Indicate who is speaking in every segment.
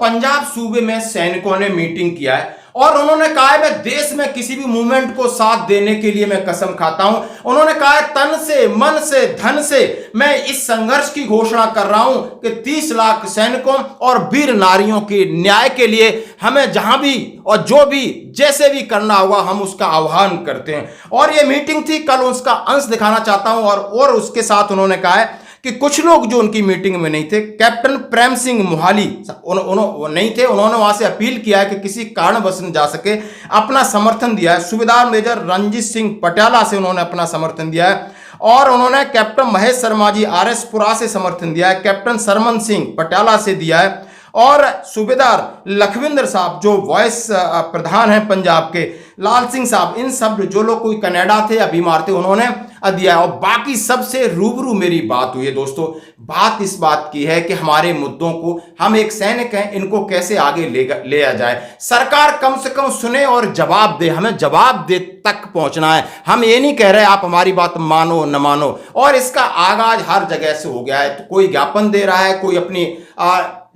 Speaker 1: पंजाब सूबे में सैनिकों ने मीटिंग किया है और उन्होंने कहा है मैं देश में किसी भी मूवमेंट को साथ देने के लिए मैं कसम खाता हूं। उन्होंने कहा है तन से, मन से, धन से मैं इस संघर्ष की घोषणा कर रहा हूं कि 30 लाख सैनिकों और वीर नारियों के न्याय के लिए हमें जहां भी और जो भी जैसे भी करना होगा हम उसका आह्वान करते हैं। और यह मीटिंग थी, कल उसका अंश दिखाना चाहता हूं। और उसके साथ उन्होंने कहा है कि कुछ लोग जो उनकी मीटिंग में नहीं थे, कैप्टन प्रेम सिंह मोहाली नहीं थे, उन्होंने वहां से अपील किया है कि किसी कारणवश न जा सके, अपना समर्थन दिया है। सूबेदार मेजर रंजीत सिंह पटियाला से उन्होंने अपना समर्थन दिया है और उन्होंने कैप्टन महेश शर्मा जी RS पुरा से समर्थन दिया है, कैप्टन सरमन सिंह पटियाला से दिया है और सूबेदार लखविंदर साहब जो वाइस प्रधान हैं पंजाब के, लाल सिंह साहब, इन सब जो लोग कोई कनाडा थे या बीमार थे उन्होंने दिया है। और बाकी सबसे रूबरू मेरी बात हुई है दोस्तों। बात इस बात की है कि हमारे मुद्दों को, हम एक सैनिक हैं, इनको कैसे आगे ले जाए। सरकार कम से कम सुने और जवाब दे, हमें जवाब दे तक पहुंचना है। हम ये नहीं कह रहे आप हमारी बात मानो न मानो। और इसका आगाज हर जगह से हो गया है, तो कोई ज्ञापन दे रहा है, कोई अपनी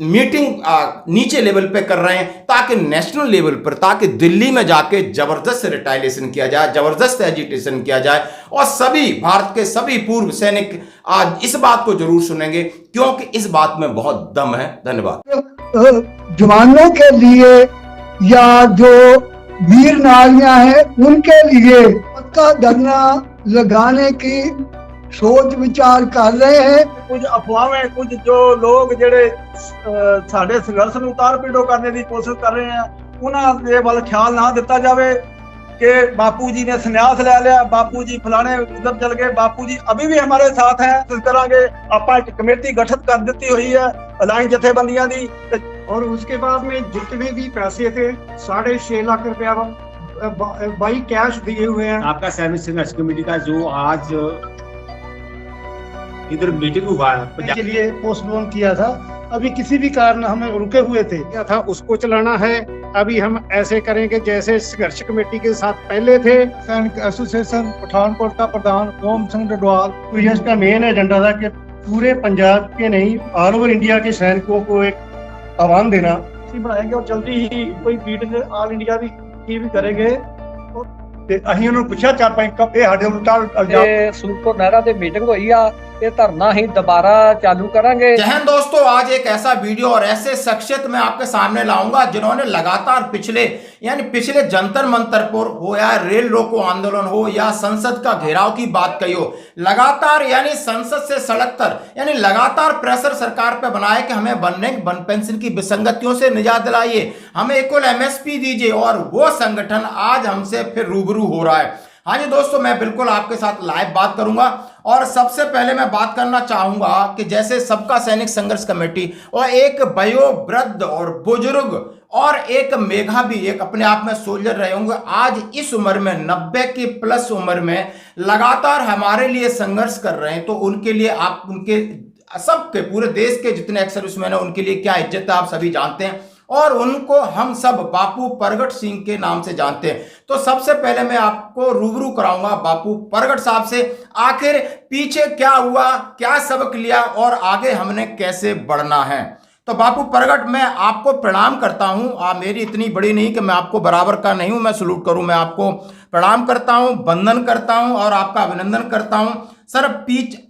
Speaker 1: मीटिंग नीचे लेवल पे कर रहे हैं ताकि नेशनल लेवल पर, ताकि दिल्ली में जाके जबरदस्त रिटाइलेशन किया जाए, जबरदस्त एजिटेशन किया जाए। और सभी भारत के सभी पूर्व सैनिक आज इस बात को जरूर सुनेंगे क्योंकि इस बात में बहुत दम है। धन्यवाद।
Speaker 2: जवानों के लिए या जो वीर नारियां हैं उनके लिए पक्का धरना लगाने की सोच विचार कर रहे हैं।
Speaker 3: कुछ अफवाहें, कुछ जो लोग ਜਿਹੜੇ ਸਾਡੇ ਸੰਘਰਸ਼ ਨੂੰ ਤਾਰ ਪੀੜੋ करने की कोशिश कर रहे हैं, ਉਹਨਾਂ ਦੇ ਵੱਲ ख्याल ना ਦਿੱਤਾ ਜਾਵੇ कि बापू जी ने संन्यास ले लिया, बापू जी फलाने उधर चल गए, बापू जी अभी भी हमारे साथ हैं। इस तरह के ਆਪਾਂ एक कमेटी गठित कर दी हुई है अलायंस जथेबंदियां दी।
Speaker 4: और उसके बाद में जितने भी पैसे थे 6.5 लाख रुपया बाई कैश दिए हुए हैं।
Speaker 5: आपका सैनिक संघर्ष कमेटी का जो आज इधर मीटिंग हुआ है
Speaker 4: के लिए पोस्टपोन किया था, अभी किसी भी कारण हमें रुके हुए थे, क्या था उसको चलाना है। अभी हम ऐसे करेंगे जैसे संघर्ष कमेटी के साथ पहले थे। सैनिक एसोसिएशन पठानकोट का प्रधान ओम सिंह डडवाल, तो इसका मेन एजेंडा था कि पूरे पंजाब के नहीं ऑल ओवर इंडिया के सैनिकों को एक आह्वान देना
Speaker 3: बनाएंगे और जल्दी ही कोई मीटिंग ऑल इंडिया की भी करेंगे।
Speaker 4: ਤੇ ਅਸੀਂ ਉਹਨੂੰ ਪੁੱਛਿਆ 4-5 ਕੱਪ ਇਹ ਸਾਡੇ ਉਲਟਾ
Speaker 6: सूरपुर नहरा ते मीटिंग हुई आ, ये धरना ही दोबारा चालू करेंगे।
Speaker 1: जय हिंद दोस्तों, आज एक ऐसा वीडियो और ऐसे शख्सियत मैं आपके सामने लाऊंगा जिन्होंने लगातार पिछले जंतर मंतर पर हो या रेल रोको आंदोलन हो या संसद का घेराव की बात कही हो, लगातार यानी संसद से सड़क तक यानी लगातार प्रेशर सरकार पे बनाए कि हमें वन पेंशन की विसंगतियों से निजात दिलाइए, हमें इक्वल MSP दीजिए। और वो संगठन आज हमसे फिर रूबरू हो रहा है। हाँ जी दोस्तों, मैं बिल्कुल आपके साथ लाइव बात करूंगा और सबसे पहले मैं बात करना चाहूंगा कि जैसे सबका सैनिक संघर्ष कमेटी और एक वयोवृद्ध और बुजुर्ग और एक मेघा भी एक अपने आप में सोल्जर रहे होंगे, आज इस उम्र में 90 की प्लस उम्र में लगातार हमारे लिए संघर्ष कर रहे हैं। तो उनके लिए आप उनके सबके पूरे देश के जितने एक्स सर्विसमैन हैं उनके लिए क्या इज्जत है आप सभी जानते हैं और उनको हम सब बापू परगट सिंह के नाम से जानते हैं। तो सबसे पहले मैं आपको रूबरू कराऊंगा बापू परगट साहब से, आखिर पीछे क्या हुआ, क्या सबक लिया और आगे हमने कैसे बढ़ना है। तो बापू परगट, मैं आपको प्रणाम करता हूं। आप मेरी इतनी बड़ी नहीं कि मैं आपको बराबर का नहीं हूं, मैं सलूट करूं, मैं आपको प्रणाम करता हूं, वंदन करता हूं और आपका अभिनंदन करता हूं। सर,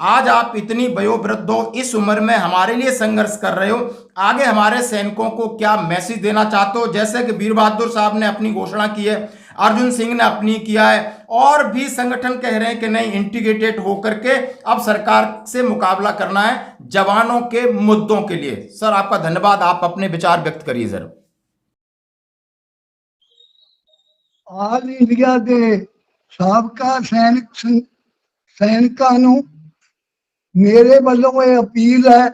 Speaker 1: आज आप इतनी वयोवृद्ध हो, इस उम्र में हमारे लिए संघर्ष कर रहे हो, आगे हमारे सैनिकों को क्या मैसेज देना चाहते हो? जैसे कि वीर बहादुर साहब ने अपनी घोषणा की है, अर्जुन सिंह ने अपनी किया है और भी संगठन कह रहे हैं कि नहीं, इंटीग्रेटेड होकर के अब सरकार से मुकाबला करना है जवानों के मुद्दों के लिए। सर आपका धन्यवाद, आप अपने विचार व्यक्त करिए सर।
Speaker 2: ऑल इंडिया के साबका सैनिਕਾਂ ਨੂੰ ਮੇਰੇ ਵੱਲੋਂ ਇਹ ਅਪੀਲ ਹੈ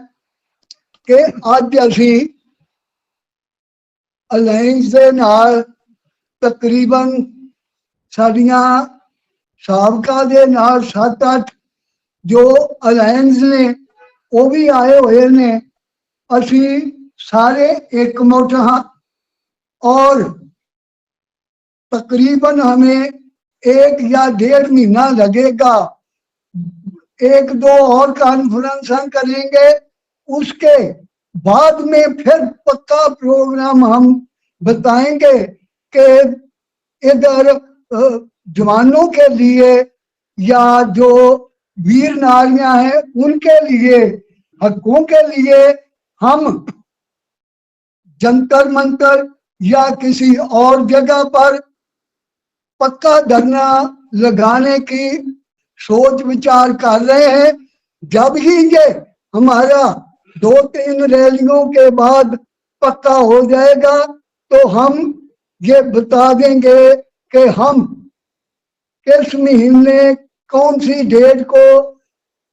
Speaker 2: ਕਿ ਅੱਜ ਅਸੀਂ ਅਲਾਇੰਸ ਦੇ ਨਾਲ ਤਕਰੀਬਨ ਸਾਡੀਆਂ ਸਾਬਕਾ ਦੇ ਨਾਲ 7-8 ਜੋ ਅਲਾਇੰਸ ਨੇ ਉਹ ਵੀ ਆਏ ਹੋਏ ਨੇ। ਅਸੀਂ ਸਾਰੇ एकमुठ हाँ और तकरीबन हमें 1 या 1.5 महीना लगेगा। 1-2 और कॉन्फ्रेंस करेंगे, उसके बाद में फिर पक्का प्रोग्राम हम बताएंगे कि इधर जवानों के लिए या जो वीर नारियां हैं उनके लिए, हकों के लिए हम जंतर मंतर या किसी और जगह पर पक्का धरना लगाने की सोच विचार कर रहे हैं। जब ही ये हमारा 2-3 रैलियों के बाद पक्का हो जाएगा तो हम ये बता देंगे कि हम किस महीने कौन सी डेट को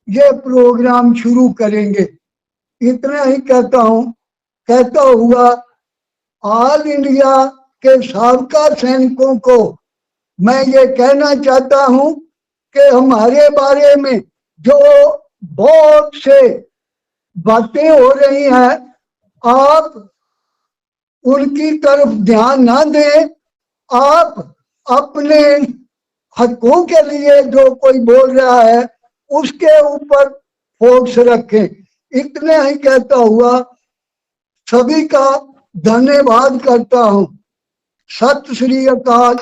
Speaker 2: ये प्रोग्राम शुरू करेंगे। इतना ही कहता हुआ ऑल इंडिया के साबका सैनिकों को मैं ये कहना चाहता हूं कि हमारे बारे में जो बहुत से बातें हो रही हैं, आप उनकी तरफ ध्यान ना दें। आप अपने हकों के लिए जो कोई बोल रहा है उसके ऊपर फोकस रखें। इतना ही कहता हुआ सभी का धन्यवाद करता हूं। सत श्री अकाल।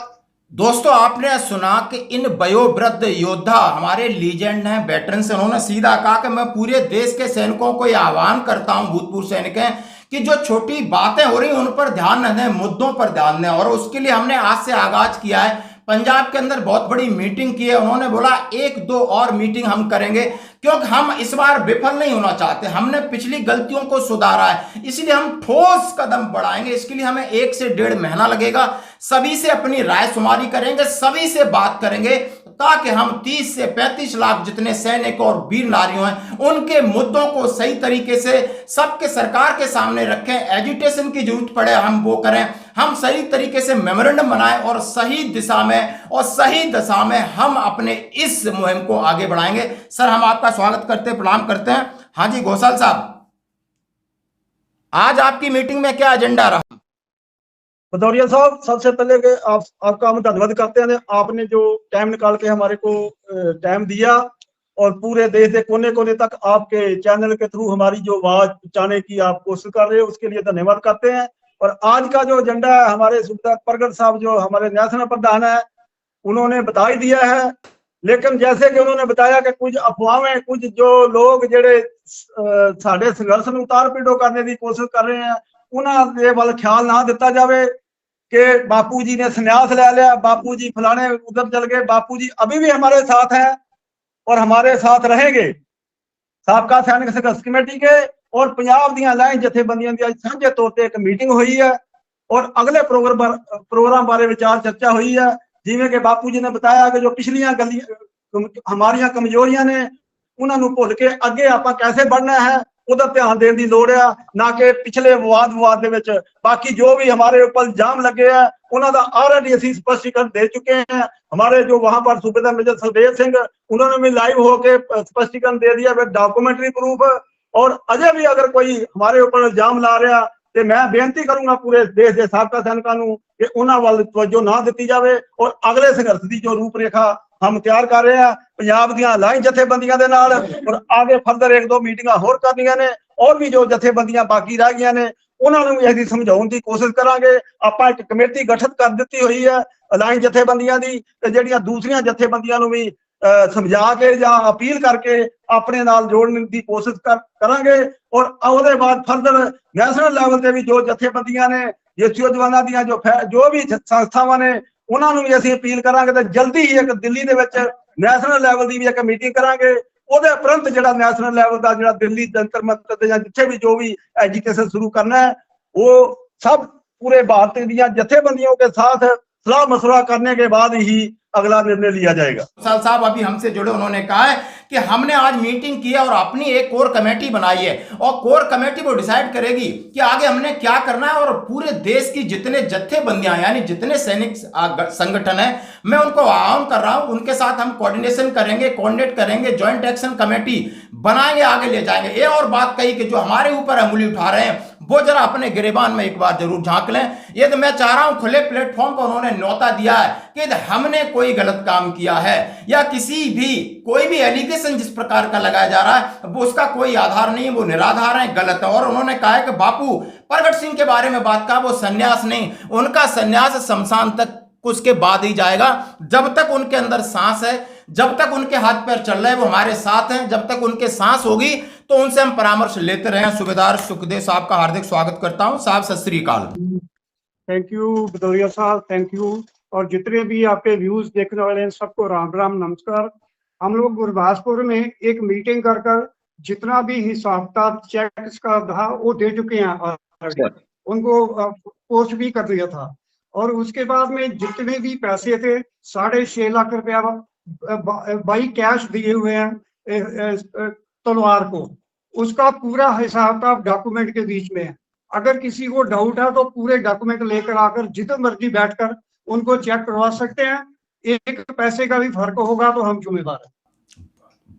Speaker 1: दोस्तों, आपने सुना कि इन वयोवृद्ध योद्धा हमारे लीजेंड हैं, वेटरन्स हैं। उन्होंने सीधा कहा कि मैं पूरे देश के सैनिकों को यह आह्वान करता हूं, भूतपूर्व सैनिक हैं, कि जो छोटी बातें हो रही हैं उन पर ध्यान न दें, मुद्दों पर ध्यान दें। और उसके लिए हमने आज से आगाज किया है। पंजाब के अंदर बहुत बड़ी मीटिंग की है। उन्होंने बोला 1-2 और मीटिंग हम करेंगे, क्योंकि हम इस बार विफल नहीं होना चाहते। हमने पिछली गलतियों को सुधारा है, इसलिए हम ठोस कदम बढ़ाएंगे। इसके लिए हमें 1 से 1.5 महीना लगेगा। सभी से अपनी राय शुमारी करेंगे, सभी से बात करेंगे, ताकि हम 30 से 35 लाख जितने सैनिक और वीर नारियों हैं उनके मुद्दों को सही तरीके से सबके सरकार के सामने रखें। एजुटेशन की जरूरत पड़े हम वो करें, हम सही तरीके से मेमोरेंडम बनाएं और सही दिशा में और सही दशा में हम अपने इस मुहिम को आगे बढ़ाएंगे। सर, हम आपका स्वागत करते हैं, प्रणाम करते हैं। हाँ जी घोषाल साहब, आज आपकी मीटिंग में क्या एजेंडा रहा?
Speaker 3: भदौरिया साहब, सबसे पहले कि आपका हम धन्यवाद करते हैं। आपने जो टाइम निकाल के हमारे को टाइम दिया और पूरे देश के कोने कोने तक आपके चैनल के थ्रू हमारी जो आवाज पहुंचाने की आप कोशिश कर रहे हो, उसके लिए धन्यवाद करते हैं। और आज का जो एजेंडा है, हमारे सुबेदार परगट साहब जो हमारे नेशनल प्रधान है, उन्होंने बता ही दिया है। लेकिन जैसे कि उन्होंने बताया कि कुछ अफवाहें, कुछ जो लोग जेडे साडे संघर्ष में उतार पीड़ो करने की कोशिश कर रहे हैं, उन्होंने वाल ख्याल ना दिता जाए कि बापू जी ने संन्यास ले लिया, बापू जी फलाने उधर चल गए। बापू जी अभी भी हमारे साथ हैं और हमारे साथ रहेंगे। साबका सैनिक संघर्ष कमेटी के और पंजाब दी लाइन जथेबंदियों की साझे तौर पर एक मीटिंग हुई है और अगले प्रोग्राम बारे विचार चर्चा हुई है। जिवें कि बापू जी ने बताया कि जो पिछलियां हमारियां कमजोरियां ने उन्होंने भुल के अगे आप कैसे बढ़ना है उधर ध्यान देने की लोड़ है, ना कि पिछले विवाद दे विच। बाकी जो भी हमारे ऊपर इल्जाम लगे हैं उन्होंने ऑलरेडी असीं स्पष्टीकरण दे चुके हैं। हमारे जो वहां पर सूबेदार मेजर सुखदेव सिंह, उन्होंने भी लाइव होकर स्पष्टीकरण दे दिया विद डॉक्यूमेंट्री प्रूफ। और अजय भी अगर कोई हमारे ऊपर इल्जाम ला रहा तो मैं बेनती करूंगा पूरे देश के साबका सैनिकों को कि उन्होंने वाल तवज्जो ना दी जाए और अगले संघर्ष की जो रूपरेखा हम तैयार कर रहे हैं पंजाब दी लाइन जथेबंदियों के नाल, और आगे फर्दर 1-2 मीटिंगां होर करनियां ने और भी जो जथेबंदियां बाकी रह गई ने उन्होंने भी असीं समझाउण की कोशिश करांगे। आपां एक कमेटी गठित कर दी हुई है लाइन जथेबंदियां दी, ते जिहड़ियां दूसरियां जथेबंदियां नूं भी समझा के या अपील करके अपने नाल जोड़ने की कोशिश करांगे। और उसके बाद फर्दर नेशनल लैवल से भी जो जथेबंदियां ने जेसीओ जवानां दी जो भी संस्थावां ने उन्होंने भी असीं अपील करांगे। तो जल्दी ही एक दिल्ली दे विच नेशनल लैवल की भी एक मीटिंग करांगे। ਉਹਦੇ उपरंत ਜਿਹੜਾ नेशनल लैवल का ਜਿਹੜਾ दिल्ली जंतर मंतर ਤੇ ਜਾਂ ਜਿੱਥੇ भी जो भी एजुकेशन शुरू करना है वो सब पूरे भारत ਦੀਆਂ जथेबंदियों के साथ सलाह मशवरा करने के बाद ही अगला निर्णय लिया जाएगा।
Speaker 1: साहब अभी हमसे जुड़े, उन्होंने कहा है कि हमने आज मीटिंग की है और अपनी एक कोर कमेटी बनाई है और कोर कमेटी वो डिसाइड करेगी कि आगे हमने क्या करना है। और पूरे देश की जितने जत्थेबंदियां यानी जितने सैनिक संगठन है, मैं उनको आह्वान कर रहा हूं, उनके साथ हम कोऑर्डिनेशन करेंगे, कोऑर्डिनेट करेंगे, ज्वाइंट एक्शन कमेटी बनाएंगे, आगे ले जाएंगे। ये और बात कही कि जो हमारे ऊपर अंगुली उठा रहे हैं वो जरा अपने गिरेबान में एक बार जरूर झांक लें। यदि मैं चाह रहा हूं खुले प्लेटफॉर्म पर उन्होंने न्योता दिया है कि यदि हमने कोई गलत काम किया है या कोई भी एलिगेशन जिस प्रकार का लगाया जा रहा है वो उसका कोई आधार नहीं है, वो निराधार है, गलत है। और उन्होंने कहा है कि बापू प्रगट सिंह के बारे में बात कहा, वो सन्यास नहीं, उनका सन्यास शमशान तक उसके बाद ही जाएगा। जब तक उनके अंदर सांस है, जब तक उनके हाथ पैर चल रहे हैं, वो हमारे साथ हैं। जब तक उनके सांस होगी तो उनसे हम परामर्श लेते रहे। सूबेदार सुखदेव साहब का हार्दिक स्वागत करता हूं। साहब सत श्री अकाल।
Speaker 4: थैंक यू भदौरिया साहब, थैंक यू। और जितने भी आपके व्यूज देखने वाले हैं सबको राम राम नमस्कार। हम लोग गुरदासपुर में एक मीटिंग कर जितना भी हिसाब किताब चेक्स का था वो दे चुके हैं, उनको पोस्ट भी कर दिया था। और उसके बाद में जितने भी पैसे थे 6.5 लाख रुपया बाई कैश दिए हुए हैं तलवार को, उसका पूरा हिसाब किताब डॉक्यूमेंट के बीच में है। अगर किसी को डाउट है तो पूरे डॉक्यूमेंट लेकर आकर जितने मर्जी बैठकर उनको चेक करवा सकते हैं। एक पैसे का भी फर्क होगा तो हम जिम्मेदार हैं।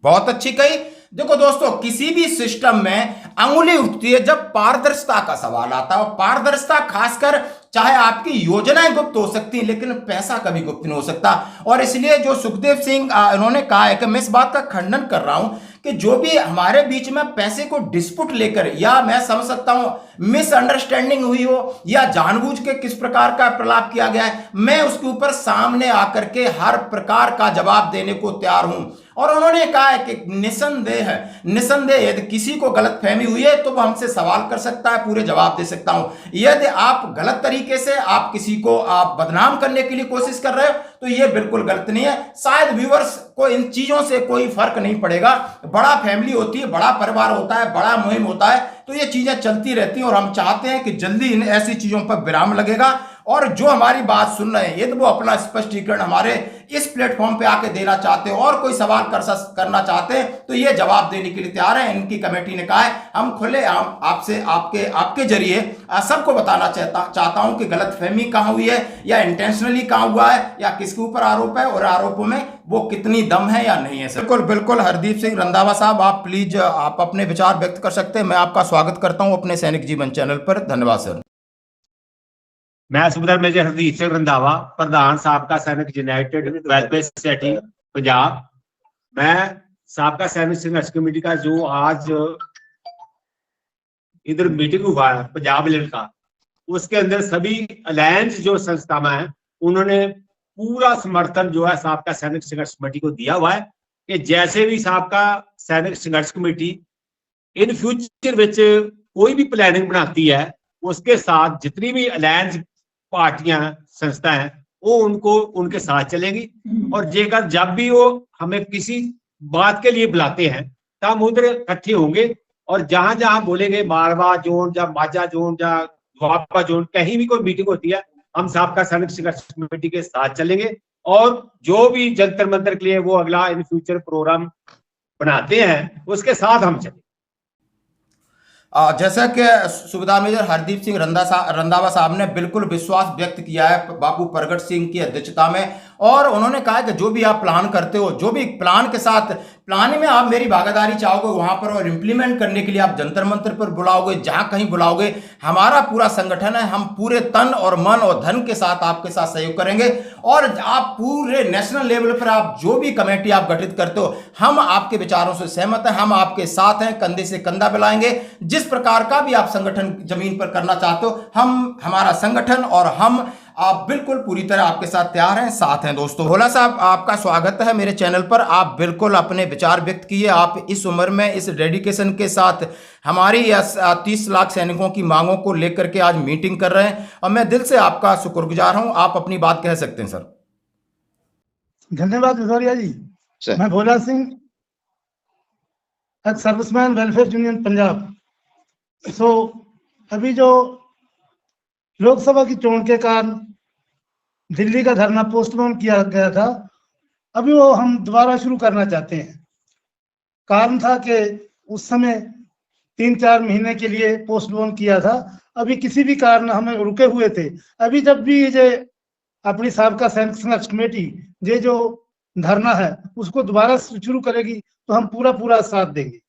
Speaker 1: बहुत अच्छी कही। देखो दोस्तों, किसी भी सिस्टम में अंगुली उठती है जब पारदर्शिता का सवाल आता है। और पारदर्शिता खासकर चाहे आपकी योजनाएं गुप्त हो सकती हैं लेकिन पैसा कभी गुप्त नहीं हो सकता। और इसलिए जो सुखदेव सिंह इन्होंने कहा है कि मैं इस बात का खंडन कर रहा हूं कि जो भी हमारे बीच में पैसे को डिस्प्यूट लेकर, या मैं समझ सकता हूं मिसअंडरस्टैंडिंग हुई हो या जानबूझ के किस प्रकार का प्रलाप किया गया है, मैं उसके ऊपर सामने आकर के हर प्रकार का जवाब देने को तैयार हूं। और उन्होंने कहा है कि निसंदेह यदि किसी को गलत फहमी हुई है तो वो हमसे सवाल कर सकता है, पूरे जवाब दे सकता हूं। यदि आप गलत तरीके से आप किसी को आप बदनाम करने के लिए कोशिश कर रहे हो तो ये बिल्कुल गलत नहीं है। शायद व्यूअर्स को इन चीजों से कोई फर्क नहीं पड़ेगा। बड़ा फैमिली होती है, बड़ा परिवार होता है, बड़ा मुहिम होता है, तो ये चीजें चलती रहती हैं। और हम चाहते हैं कि जल्दी इन ऐसी चीजों पर विराम लगेगा। और जो हमारी बात सुन रहे हैं यदि वो अपना स्पष्टीकरण हमारे इस प्लेटफॉर्म पे आके देना चाहते हो और कोई सवाल करना चाहते हैं तो ये जवाब देने के लिए तैयार है। इनकी कमेटी ने कहा है हम खुले आपसे आपके जरिए सबको बताना चाहता हूं कि गलतफहमी कहां हुई है या इंटेंशनली कहां हुआ है या किसके ऊपर आरोप है और आरोपों में वो कितनी दम है या नहीं है। बिल्कुल बिल्कुल। हरदीप सिंह रंधावा साहब, आप प्लीज आप अपने विचार व्यक्त कर सकते हैं। मैं आपका स्वागत करता हूं अपने सैनिक जीवन चैनल पर। धन्यवाद सर।
Speaker 5: मैं सूबेदार मेजर हरदीप सिंह रंधावा, प्रधान साबका सैनिक यूनाइटेड वेलफेयर सोसाइटी पंजाब। मैं साबका सैनिक संघर्ष कमेटी का जो आज इधर मीटिंग हुआ है पंजाब लेवल का, उसके अंदर सभी अलायंस जो संस्थाएं हैं उन्होंने पूरा समर्थन जो है साबका सैनिक संघर्ष कमेटी को दिया हुआ है कि जैसे भी साबका सैनिक संघर्ष कमेटी इन फ्यूचर विच कोई भी प्लानिंग बनाती है उसके साथ जितनी भी अलायंस पार्टियां संस्था हैं वो उनके साथ चलेंगी। और जेकर जब भी वो हमें किसी बात के लिए बुलाते हैं तो हम उधर इकट्ठे होंगे और जहां जहां बोलेंगे मारवा जोन या माजा जोन या वापा जोन, कहीं भी कोई मीटिंग होती है हम साबका सैनिक संघर्ष कमेटी के साथ चलेंगे। और जो भी जंतर मंतर के लिए वो अगला इन फ्यूचर प्रोग्राम बनाते हैं उसके साथ हम चलेंगे।
Speaker 1: जैसा कि सूबेदार मेजर हरदीप सिंह रंधावा साहब ने बिल्कुल विश्वास व्यक्त किया है बाबू प्रगट सिंह की अध्यक्षता में, और उन्होंने कहा कि जो भी आप प्लान करते हो, जो भी प्लान के साथ प्लानिंग में आप मेरी भागीदारी चाहोगे वहां पर, और इम्प्लीमेंट करने के लिए आप जंतर मंतर पर बुलाओगे, जहां कहीं बुलाओगे, हमारा पूरा संगठन है, हम पूरे तन और मन और धन के साथ आपके साथ सहयोग करेंगे। और आप पूरे नेशनल लेवल पर आप जो भी कमेटी आप गठित करते हो हम आपके विचारों से सहमत हैं, हम आपके साथ हैं, कंधे से कंधा मिलाएंगे। जिस प्रकार का भी आप संगठन जमीन पर करना चाहते हो हमारा संगठन और हम आप बिल्कुल पूरी तरह आपके साथ तैयार हैं, साथ हैं। दोस्तों भोला साहब, आपका स्वागत है मेरे चैनल पर। आप बिल्कुल अपने विचार व्यक्त किए। आप इस उम्र में इस डेडिकेशन के साथ हमारी 30 लाख सैनिकों की मांगों को लेकर के आज मीटिंग कर रहे हैं और मैं दिल से आपका शुक्रगुजार हूं। आप अपनी बात कह सकते हैं सर।
Speaker 4: धन्यवाद भदौरिया जी। मैं Bhola Singh, ex serviceman, welfare union Punjab. अभी जो लोकसभा की चोन के कारण दिल्ली का धरना पोस्टपोन किया गया था, अभी वो हम दोबारा शुरू करना चाहते हैं। कारण था कि उस समय 3-4 महीने के लिए पोस्टपोन किया था, अभी किसी भी कारण हमें रुके हुए थे। अभी जब भी ये अपनी साबका सैनिक संघर्ष कमेटी ये जो धरना है उसको दोबारा शुरू करेगी तो हम पूरा साथ देंगे।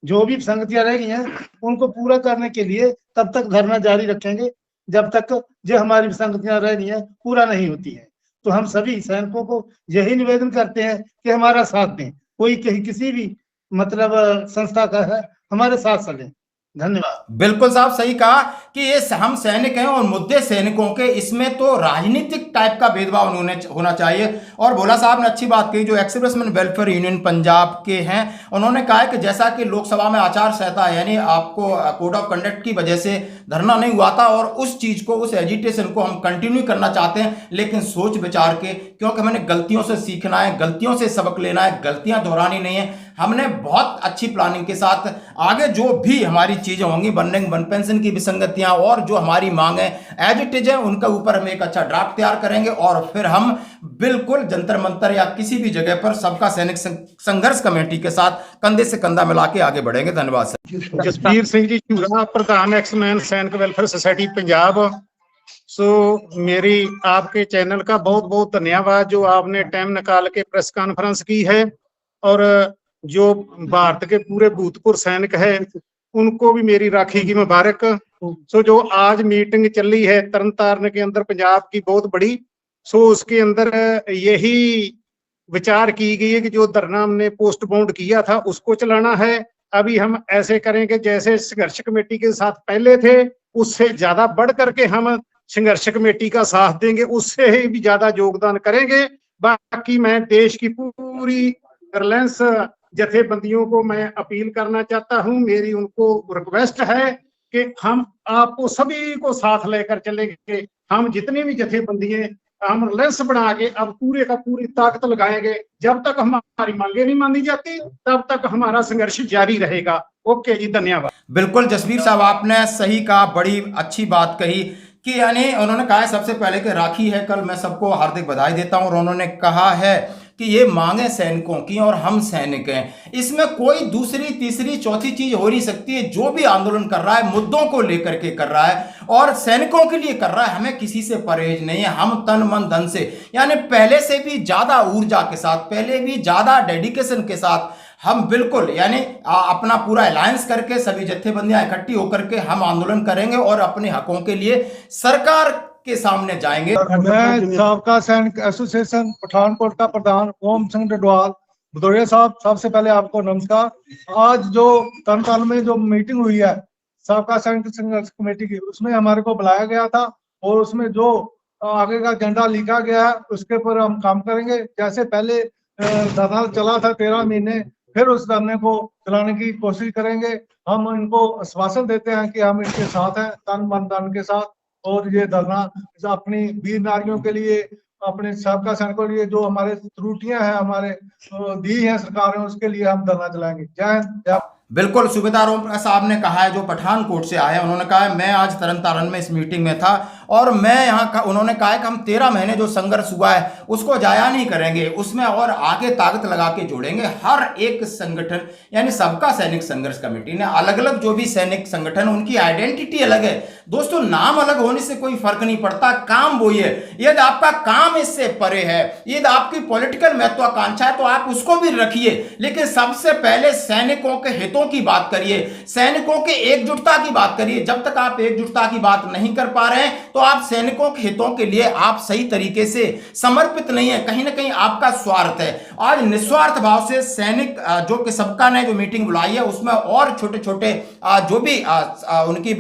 Speaker 4: जो भी संगतियां रह गई हैं उनको पूरा करने के लिए तब तक धरना जारी रखेंगे जब तक जो हमारी संगतियां रह गई हैं पूरा नहीं होती है। तो हम सभी सैनिकों को यही निवेदन करते हैं कि हमारा साथ दें, कोई कहीं किसी भी मतलब संस्था का है हमारे साथ चलें। धन्यवाद।
Speaker 1: बिल्कुल साहब सही कहा कि ये हम सैनिक हैं और मुद्दे सैनिकों के, इसमें तो राजनीतिक टाइप का भेदभाव होना चाहिए। और भोला साहब ने अच्छी बात कही, जो एक्स-सर्विसमैन वेलफेयर यूनियन पंजाब के हैं, उन्होंने कहा है कि जैसा कि लोकसभा में आचार संहिता यानी आपको कोड ऑफ कंडक्ट की वजह से धरना नहीं हुआ था और उस चीज को, उस एजिटेशन को हम कंटिन्यू करना चाहते हैं, लेकिन सोच विचार के, क्योंकि हमने गलतियों से सीखना है, गलतियों से सबक लेना है, गलतियां दोहरानी नहीं है। हमने बहुत अच्छी प्लानिंग के साथ आगे जो भी हमारी चीजें होंगी, वन पेंशन की विसंगतियां और जो हमारी मांग है एज इट इज है, उनका ऊपर हम एक अच्छा ड्राफ्ट तैयार करेंगे और फिर हम बिल्कुल जंतर मंतर या किसी भी जगह पर सबका सैनिक संघर्ष कमेटी के साथ कंधे से कंधा मिला के आगे बढ़ेंगे। धन्यवाद सर।
Speaker 4: जसबीर सिंह जी चूरा, प्रधान एक्स-मैन सैनिक वेलफेयर सोसाइटी पंजाब। मेरी आपके चैनल का बहुत बहुत धन्यवाद जो आपने टाइम निकाल के प्रेस कॉन्फ्रेंस की है, और जो भारत के पूरे भूतपूर्व सैनिक है उनको भी मेरी राखी की मुबारक। जो आज मीटिंग चली है तरन तारण के अंदर पंजाब की बहुत बड़ी, उसके अंदर यही विचार की गई है कि जो धरना हमने पोस्टपोन्ड किया था उसको चलाना है। अभी हम ऐसे करेंगे जैसे संघर्ष कमेटी के साथ पहले थे, उससे ज्यादा बढ़ करके हम संघर्ष कमेटी का साथ देंगे, उससे ही भी ज्यादा योगदान करेंगे। बाकी मैं देश की पूरी रिलायंस जथेबंदियों को मैं अपील करना चाहता हूं, मेरी उनको रिक्वेस्ट है कि हम आपको सभी को साथ लेकर चलेंगे। हम जितनी भी जथेबंदियां हम रिलायंस बना के अब पूरे का पूरी ताकत लगाएंगे। जब तक हमारी मांगे नहीं मानी जाती तब तक हमारा संघर्ष जारी रहेगा। ओके जी, धन्यवाद।
Speaker 1: बिल्कुल जसबीर साहब आपने सही कहा, बड़ी अच्छी बात कही कि यानी उन्होंने कहा है सबसे पहले कि राखी है कल, मैं सबको हार्दिक बधाई देता हूं। और उन्होंने कहा है कि ये मांगे सैनिकों की और हम सैनिक हैं, इसमें कोई दूसरी तीसरी चौथी चीज हो नहीं सकती है। जो भी आंदोलन कर रहा है मुद्दों को लेकर के कर रहा है और सैनिकों के लिए कर रहा है, हमें किसी से परहेज नहीं है। हम तन मन धन से यानी पहले से भी ज्यादा ऊर्जा के साथ, पहले भी ज्यादा डेडिकेशन के साथ हम बिल्कुल यानी अपना पूरा अलायंस करके सभी जत्थेबंदियां इकट्ठी होकर के हम आंदोलन करेंगे और अपने हकों के लिए सरकार के सामने जाएंगे।
Speaker 3: मैं साबका सैनिक एसोसिएशन पठानकोट का प्रधान ओम सिंह डडवाल भदौरिया साहब, सबसे पहले आपको नमस्कार। आज जो तरनतारण में जो मीटिंग हुई है साबका सैनिक संघर्ष कमेटी की, उसमें हमारे को बुलाया गया था और उसमें जो आगे का एजेंडा लिखा गया है उसके ऊपर हम काम करेंगे। जैसे पहले धरना चला था 13 महीने, फिर उस धरने को चलाने की कोशिश करेंगे। हम इनको आश्वासन देते हैं कि हम इनके साथ हैं, तन मन धन के साथ। और ये धरना अपनी वीर नारियों के लिए, अपने साबका सैनिकों के लिए, जो हमारे त्रुटियां हैं हमारे दी हैं सरकार ने, उसके लिए हम धरना चलाएंगे। जय हिंद, जय।
Speaker 1: बिल्कुल सूबेदार ओम प्रकाश साहब ने कहा है जो पठानकोट से आए हैं, उन्होंने कहा है मैं आज तरन तारण में इस मीटिंग में था और मैं यहाँ का, उन्होंने कहा है कि हम 13 महीने जो संघर्ष हुआ है उसको जाया नहीं करेंगे, उसमें और आगे ताकत लगा के जोड़ेंगे। हर एक संगठन यानी सबका सैनिक संघर्ष कमेटी ने अलग अलग जो भी सैनिक संगठन, उनकी आइडेंटिटी अलग है दोस्तों। नाम अलग होने से कोई फर्क नहीं पड़ता, काम वही है। यदि आपका काम इससे परे है, यदि आपकी पॉलिटिकल महत्वाकांक्षा है तो आप उसको भी रखिए, लेकिन सबसे पहले सैनिकों के हितों की बात करिए, सैनिकों के एकजुटता की बात करिए। जब तक आप एकजुटता की बात नहीं कर पा रहे हैं तो आप सैनिकों के हितों के लिए आप सही तरीके से समर्पित नहीं है, कहीं ना कहीं आपका स्वार्थ है। आज निस्वार्थ भाव से सैनिक जो कि सबका ने जो मीटिंग बुलाई है उसमें और छोटे छोटे जो भी उनकी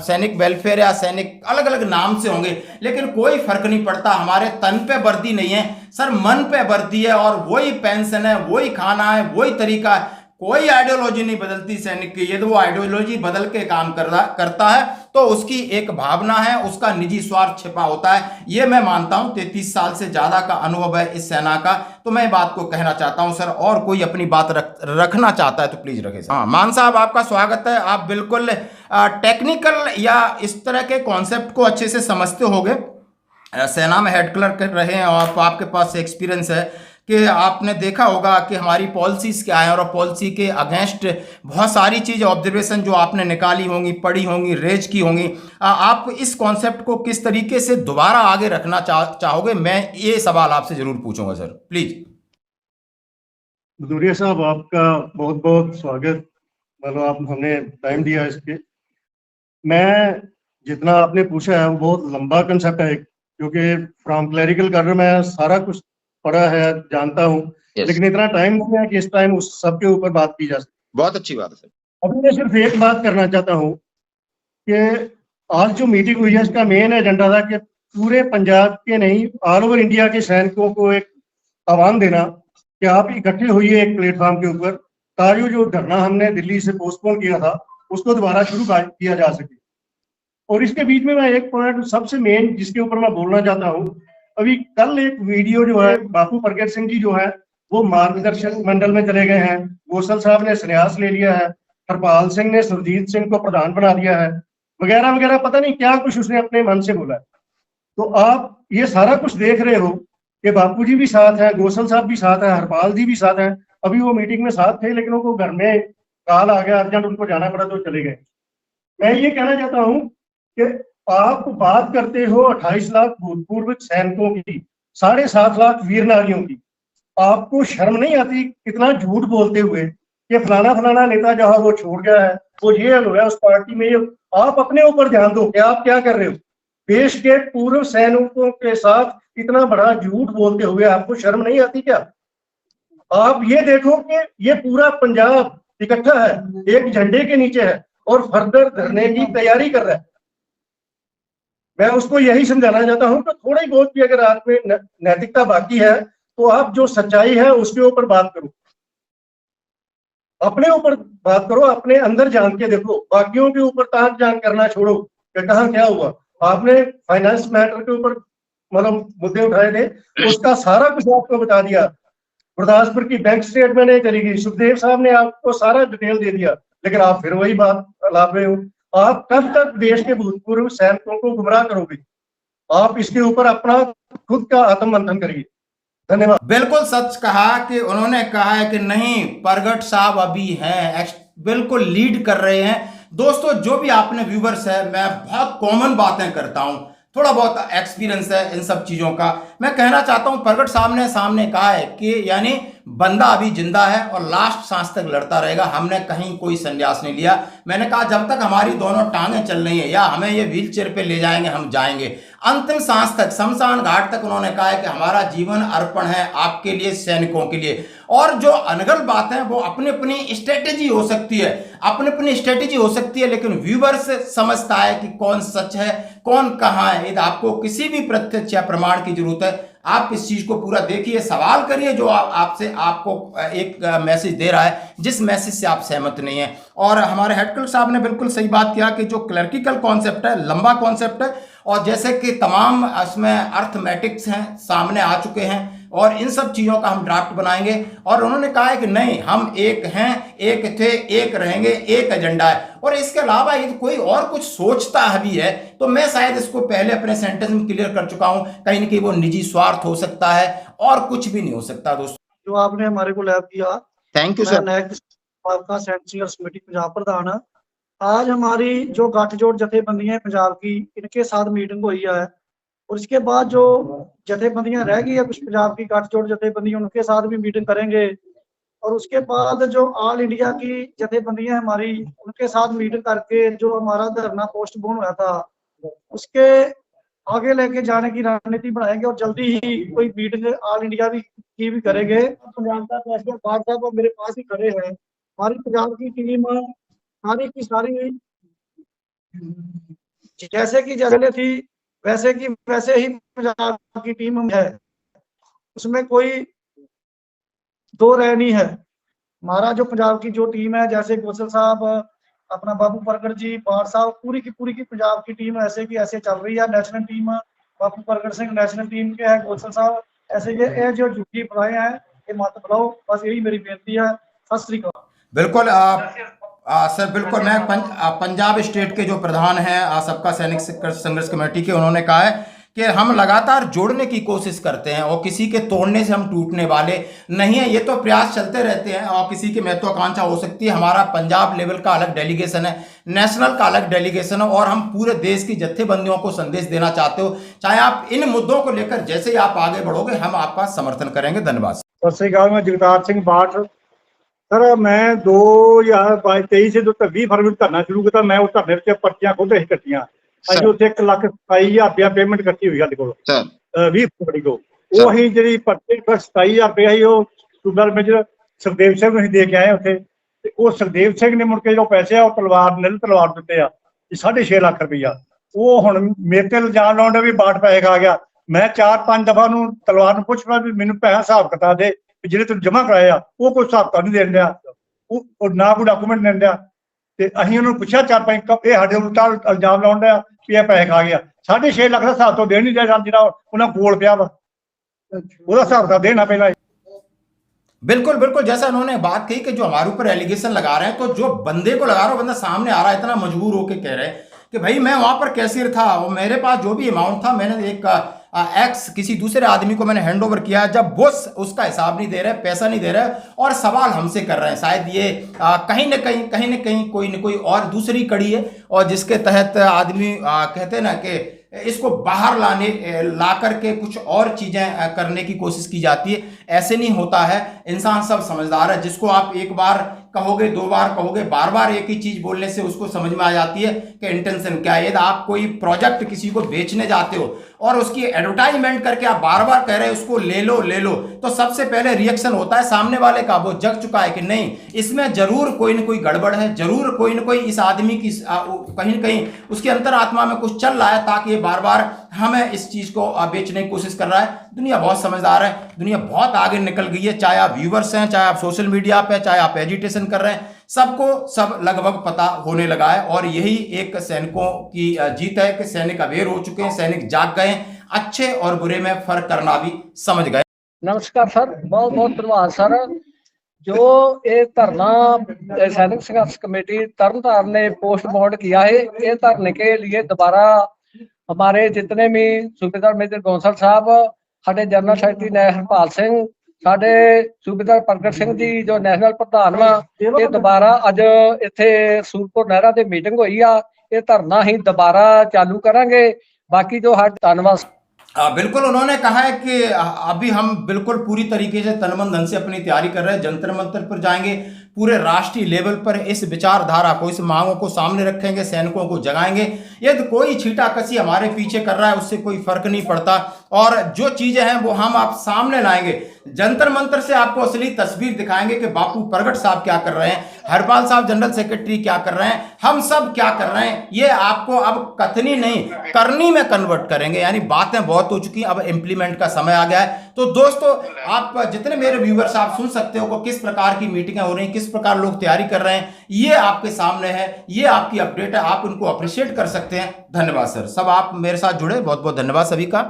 Speaker 1: सैनिक वेलफेयर या सैनिक अलग अलग नाम से होंगे, लेकिन कोई फर्क नहीं पड़ता। हमारे तन पे वर्दी नहीं है सर, मन पे वर्दी है और वही पेंशन है, वही खाना है, वही तरीका है। कोई आइडियोलॉजी नहीं बदलती सैनिक की। यदि वो आइडियोलॉजी बदल के काम करता है तो उसकी एक भावना है, उसका निजी स्वार्थ छिपा होता है। ये मैं मानता हूं, 33 साल से ज्यादा का अनुभव है इस सेना का, तो मैं बात को कहना चाहता हूं सर। और कोई अपनी बात रखना चाहता है तो प्लीज रखे सर। हाँ मान साहब आपका स्वागत है। आप बिल्कुल टेक्निकल या इस तरह के कॉन्सेप्ट को अच्छे से समझते होंगे, सेना में हेड क्लर्क रहे हैं और आपके पास एक्सपीरियंस है कि आपने देखा होगा कि हमारी पॉलिसीज क्या है और पॉलिसी के अगेंस्ट बहुत सारी चीज़ ऑब्जर्वेशन जो आपने निकाली होंगी, पढ़ी होंगी, रेज की होंगी। आप इस कॉन्सेप्ट को किस तरीके से दोबारा आगे रखना चाहोगे, मैं ये सवाल आपसे जरूर पूछूंगा सर, प्लीज।
Speaker 7: भदौरिया साहब आपका बहुत बहुत स्वागत
Speaker 4: मतलब आप हमने टाइम दिया इसके। मैं जितना आपने पूछा है वो बहुत लंबा कंसेप्ट है, क्योंकि फ्रॉम क्लरिकल कर मैं सारा कुछ पढ़ा है, जानता हूँ, लेकिन इतना टाइम नहीं है कि इस टाइम उस सब के ऊपर बात की जा सके।
Speaker 1: बहुत अच्छी बात है सर।
Speaker 4: अभी मैं सिर्फ एक बात करना चाहता हूँ कि आज जो मीटिंग हुई है इसका मेन एजेंडा था कि पूरे पंजाब के नहीं, ऑल ओवर इंडिया के सैनिकों को एक आह्वान देना कि आप इकट्ठे होइए एक प्लेटफॉर्म के ऊपर, ताकि जो धरना हमने दिल्ली से पोस्टपोन किया था उसको दोबारा शुरू किया जा सके। और इसके बीच में मैं एक पॉइंट सबसे मेन जिसके ऊपर मैं बोलना चाहता हूँ, अभी कल एक वीडियो जो है बापू प्रगट सिंह जी जो है वो मार्गदर्शक मंडल में चले गए हैं, गोसल साहब ने संन्यास ले लिया है, हरपाल सिंह ने सुरजीत सिंह को प्रधान बना दिया है, वगैरह वगैरह, पता नहीं क्या कुछ उसने अपने मन से बोला है। तो आप ये सारा कुछ देख रहे हो कि बापूजी भी साथ है, गोसल साहब भी साथ है, हरपाल जी भी साथ हैं। अभी वो मीटिंग में साथ थे लेकिन उनको घर में कॉल आ गया, अर्जेंट उनको जाना पड़ा तो चले गए। मैं ये कहना चाहता हूँ कि आप बात करते हो 28 लाख भूतपूर्व सैनिकों की, 7.5 लाख वीर नारियों की, आपको शर्म नहीं आती कितना झूठ बोलते हुए कि फलाना फलाना नेता जहां वो छोड़ गया है, वो ये हो गया उस पार्टी में ये। आप अपने ऊपर ध्यान दो कि आप क्या कर रहे हो। देश के पूर्व सैनिकों के साथ इतना बड़ा झूठ बोलते हुए आपको शर्म नहीं आती क्या? आप ये देखो कि ये पूरा पंजाब इकट्ठा है, एक झंडे के नीचे है और फर्दर धरने की तैयारी कर रहा है। मैं उसको यही समझाना चाहता हूं कि थोड़ी बहुत भी अगर आप में नैतिकता बाकी है तो आप जो सच्चाई है उसके ऊपर बात करो, अपने ऊपर बात करो, अपने अंदर जान के देखो, बाकियों के ऊपर ताक जान करना छोड़ो कि कहाँ क्या हुआ। आपने फाइनेंस मैटर के ऊपर मतलब मुद्दे उठाए थे, उसका सारा कुछ आपको बता दिया। गुरदासपुर की बैंक स्टेटमेंट नहीं चली गई, सुखदेव साहब ने आपको सारा डिटेल दे दिया, लेकिन आप फिर वही बात ला रहे हो। आप कब तक देश के भूतपूर्व सैनिकों को गुमराह करोगे? आप इसके ऊपर अपना खुद का आत्ममंथन करिए। धन्यवाद।
Speaker 1: बिल्कुल सच कहा कि उन्होंने कहा है कि नहीं, प्रगट साहब अभी हैं, बिल्कुल लीड कर रहे हैं। दोस्तों जो भी आपने व्यूवर्स है, मैं बहुत कॉमन बातें करता हूं, थोड़ा बहुत एक्सपीरियंस है इन सब चीजों का। मैं कहना चाहता हूं प्रगट साहब ने सामने कहा है कि यानी बंदा अभी जिंदा है और लास्ट सांस तक लड़ता रहेगा, हमने कहीं कोई संन्यास नहीं लिया। मैंने कहा जब तक हमारी दोनों टांगें चल रही हैं या हमें ये व्हील चेयर पे ले जाएंगे हम जाएंगे अंतिम सांस तक, शमशान घाट तक। उन्होंने कहा है कि हमारा जीवन अर्पण है आपके लिए, सैनिकों के लिए। और जो अनगढ़ बात है वो अपनी अपनी स्ट्रेटेजी हो सकती है, अपनी अपनी स्ट्रेटेजी हो सकती है, लेकिन व्यूवर्स समझता है कि कौन सच है कौन कहाँ है। यदि आपको किसी भी प्रत्यक्ष या प्रमाण की जरूरत है, आप इस चीज को पूरा देखिए, सवाल करिए जो आपसे आपको एक मैसेज दे रहा है जिस मैसेज से आप सहमत नहीं है। और हमारे हेड क्लर्क साहब ने बिल्कुल सही बात किया कि जो क्लर्किकल कॉन्सेप्ट है लंबा कॉन्सेप्ट है, और जैसे कि तमाम इसमें अर्थमेटिक्स हैं सामने आ चुके हैं और इन सब चीज़ों का हम ड्राफ्ट बनाएंगे। और उन्होंने कहा है कि नहीं, हम एक हैं, एक थे, एक रहेंगे, एक एजेंडा है। और इसके अलावा यदि कोई और कुछ सोचता भी है तो मैं शायद इसको पहले अपने सेंटेंस में क्लियर कर चुका हूं, कहीं ना कहीं वो निजी स्वार्थ हो सकता है और कुछ भी नहीं हो सकता। दोस्तों
Speaker 3: जो आपने हमारे को लैब किया,
Speaker 1: थैंक यू सर।
Speaker 3: आपका सेंट्रल कमेटी पंजाब प्रधान। आज हमारी जो गठजोड़ जथेबंदियां पंजाब की, इनके साथ मीटिंग हुई है और इसके बाद जो जथेबंदियां रह गई है कुछ पंजाब की गठजोड़ जथेबंदियां, उनके साथ भी मीटिंग करेंगे। और उसके बाद जो ऑल इंडिया की जथेबंदियां हमारी, उनके साथ मीटिंग करके जो हमारा धरना पोस्टपोन हुआ था उसके आगे लेके जाने की रणनीति बनाएंगे और जल्दी ही कोई मीटिंग ऑल इंडिया की भी करेंगे। पंजाब का प्रेसिडेंट बार साहब मेरे पास ही खड़े हैं। हमारी पंजाब की टीम सारी की सारी जैसे की जगह थी वैसे ही पंजाब की टीम है, उसमें कोई दो राय नहीं है। हमारा जो पंजाब की जो टीम है, जैसे गोसल साहब, अपना बाबू प्रगट जी, बार साहब, पूरी की पंजाब की टीम ऐसे की ऐसे चल रही है। नेशनल टीम बाबू प्रगट सिंह नेशनल टीम के है, गोसल साहब ऐसे ये जो झूठी बुलाए हैं ये मत बुलाओ, बस यही मेरी बेनती है। सत श्री अकाल।
Speaker 1: बिल्कुल सर, बिल्कुल। मैं पंजाब स्टेट के जो प्रधान हैं सबका सैनिक संघर्ष कमेटी के, उन्होंने कहा है कि हम लगातार जोड़ने की कोशिश करते हैं और किसी के तोड़ने से हम टूटने वाले नहीं है। ये तो प्रयास चलते रहते हैं और किसी की महत्वाकांक्षा हो सकती है। हमारा पंजाब लेवल का अलग डेलीगेशन है, नेशनल का अलग डेलीगेशन है, और हम पूरे देश की जत्थेबंदियों को संदेश देना चाहते हो। चाहे आप इन मुद्दों को लेकर जैसे ही आप आगे बढ़ोगे हम आपका समर्थन करेंगे। धन्यवाद।
Speaker 4: सत श्री अकाल। मैं जगतार सिंह बाठ सर मैं 2023 से जो 20 फरवरी ਨੂੰ ਧਰਨਾ ਸ਼ੁਰੂ ਕੀਤਾ ਮੈਂ ਉਹ ਧਰਨੇ ਵਿੱਚ ਪਰਚੀਆਂ ਖੁਦ ਹੀ ਕੱਟੀਆਂ ਅੱਜ ਉੱਥੇ 1,27,000 ਰੁਪਇਆ ਪੇਮੈਂਟ ਕੱਟੀ ਹੋਈ ਸਾਡੇ ਕੋਲ 20 ਫਰਵਰੀ को ਉਹ ਅਸੀਂ ਜਿਹੜੀ ਪਰਚੀ 27,000 ਰੁਪਇਆ ਸੀ ਉਹ ਸੂਬਾ ਮੇਜਰ ਸੁਖਦੇਵ ਸਿੰਘ ਨੂੰ ਅਸੀਂ ਦੇ ਕੇ ਆਏ ਉੱਥੇ ਤੇ ਉਹ ਸੁਖਦੇਵ ਸਿੰਘ ਨੇ ਮੁੜ ਕੇ ਜੋ ਪੈਸੇ ਆ ਉਹ ਤਲਵਾਰ ਦਿੱਤੇ ਆ 6.5 ਲੱਖ ਰੁਪਇਆ ਉਹ ਹੁਣ ਮੇਰੇ ਤੇ ਇਲਜ਼ਾਮ ਲਾਉਂਦੇ ਵੀ ਬਾਟ ਪੈਸੇ ਖਾ ਗਿਆ ਮੈਂ 4-5 ਦਫਾ ਨੂੰ ਤਲਵਾਰ ਨੂੰ ਪੁੱਛਣਾ ਵੀ ਮੈਨੂੰ ਪੈਸਾ ਹਿਸਾਬ ਕਿਤਾਬ ਦੇ ਜਿਹੜੇ ਤੂੰ ਜਮ੍ਹਾਂ ਕਰਾਏ ਆ ਉਹ ਕੋਈ ਹਿਸਾਬ ਤਾਂ ਨਹੀਂ ਦੇਣ ਡਿਆ ਉਹ ਨਾ ਕੋਈ ਡਾਕੂਮੈਂਟ ਦੇਣ ਡਿਆ ਤੇ ਅਸੀਂ ਉਹਨੂੰ ਪੁੱਛਿਆ 4-5 ਇਹ ਸਾਡੇ ਉਲਟਾ ਇਲਜ਼ਾਮ ਲਾਉਣ ਡਿਆ ਵੀ ਇਹ ਪੈਸੇ ਖਾ ਗਿਆ 6.5 ਲੱਖ ਦਾ ਹਿਸਾਬ ਤੋਂ ਦੇਣ ਨਹੀਂ ਡਿਆ ਜਿਹੜਾ ਉਹਨਾਂ ਕੋਲ ਪਿਆ ਵਾ ਉਹਦਾ ਹਿਸਾਬ ਤਾਂ ਦੇਣਾ ਪਹਿਲਾਂ
Speaker 1: बिल्कुल बिल्कुल, जैसा उन्होंने बात कही कि जो हमारे ऊपर एलिगेशन लगा रहे हैं, तो जो बंदे को लगा रहा है, बंदा सामने आ रहा है, इतना मजबूर होकर कह रहे हैं कि भाई मैं वहां पर कैशियर था और मेरे पास जो भी अमाउंट था मैंने एक एक्स किसी दूसरे आदमी को मैंने हैंड ओवर किया है, जब वो उसका हिसाब नहीं दे रहे, पैसा नहीं दे रहे और सवाल हमसे कर रहे हैं। शायद ये कहीं ना कहीं कोई और दूसरी कड़ी है और जिसके तहत आदमी कहते हैं ना कि इसको बाहर ला करके कुछ और चीजें करने की कोशिश की जाती है। ऐसे नहीं होता है, इंसान सब समझदार है। जिसको आप एक बार कहोगे, 2 बार कहोगे, बार बार एक ही चीज बोलने से उसको समझ में आ जाती है कि इंटेंशन क्या है। यदि आप कोई प्रोजेक्ट किसी को बेचने जाते हो और उसकी एडवर्टाइजमेंट करके आप बार बार कह रहे हो उसको ले लो, तो सबसे पहले रिएक्शन होता है सामने वाले का, वो जग चुका है कि नहीं इसमें जरूर कोई ना कोई गड़बड़ है, जरूर कोई ना कोई इस आदमी की कहीं ना कहीं उसकी अंतरात्मा में कुछ चल रहा है, ताकि ये बार बार हमें इस चीज को बेचने की कोशिश कर रहा है। दुनिया बहुत समझदार है, दुनिया बहुत आगे निकल गई है। चाहे आप व्यूवर्स हैं, चाहे आप सोशल मीडिया पे, चाहे आप एजिटेशन कर रहे हैं, सबको सब लगभग पता होने लगा है। और यही एक सैनिकों की जीत है कि सैनिक अवेयर हो चुके हैं, सैनिक जाग गए, अच्छे और बुरे में फर्क करना भी समझ गए।
Speaker 6: नमस्कार सर, बहुत बहुत धन्यवाद सर। जो ये धरना सैनिक संघर्ष कमेटी तरनतारन ने पोस्टपोन किया है, ये धरने के लिए दोबारा हमारे जितने भी सूबेदार मेजर गौंसल साहब, साडे जनरल सैकटरी ने हरपाल सिंह, साडे सूबेदार प्रगट सिंह जी जो नैशनल प्रधान वा, ये दोबारा अज इत्थे सूरपुर नहरा ते मीटिंग हुई आ, ये धरना ही दोबारा चालू करांगे। बाकी जो धन्यवाद।
Speaker 1: बिल्कुल, उन्होंने कहा है कि अभी हम बिल्कुल पूरी तरीके से तन मन धन से अपनी तैयारी कर रहे हैं, जंतर मंतर पर जाएंगे, पूरे राष्ट्रीय लेवल पर इस विचारधारा को, इस मांगों को सामने रखेंगे, सैनिकों को जगाएंगे। यदि कोई छीटाकसी हमारे पीछे कर रहा है उससे कोई फर्क नहीं पड़ता, और जो चीजें हैं वो हम आप सामने लाएंगे। जंतर मंतर से आपको असली तस्वीर दिखाएंगे कि बापू प्रगट साहब क्या कर रहे हैं, हरपाल साहब जनरल सेक्रेटरी क्या कर रहे हैं, हम सब क्या कर रहे हैं। ये आपको अब कथनी नहीं करनी में कन्वर्ट करेंगे, यानी बातें बहुत हो चुकी, अब इंप्लीमेंट का समय आ गया है। तो दोस्तों, आप जितने मेरे व्यूवर्स आप सुन सकते हो किस प्रकार की मीटिंगें हो रही हैं, किस प्रकार लोग तैयारी कर रहे हैं, ये आपके सामने है, ये आपकी अपडेट है, आप उनको अप्रिशिएट कर सकते हैं। धन्यवाद सर, सब आप मेरे साथ जुड़े, बहुत बहुत धन्यवाद सभी का।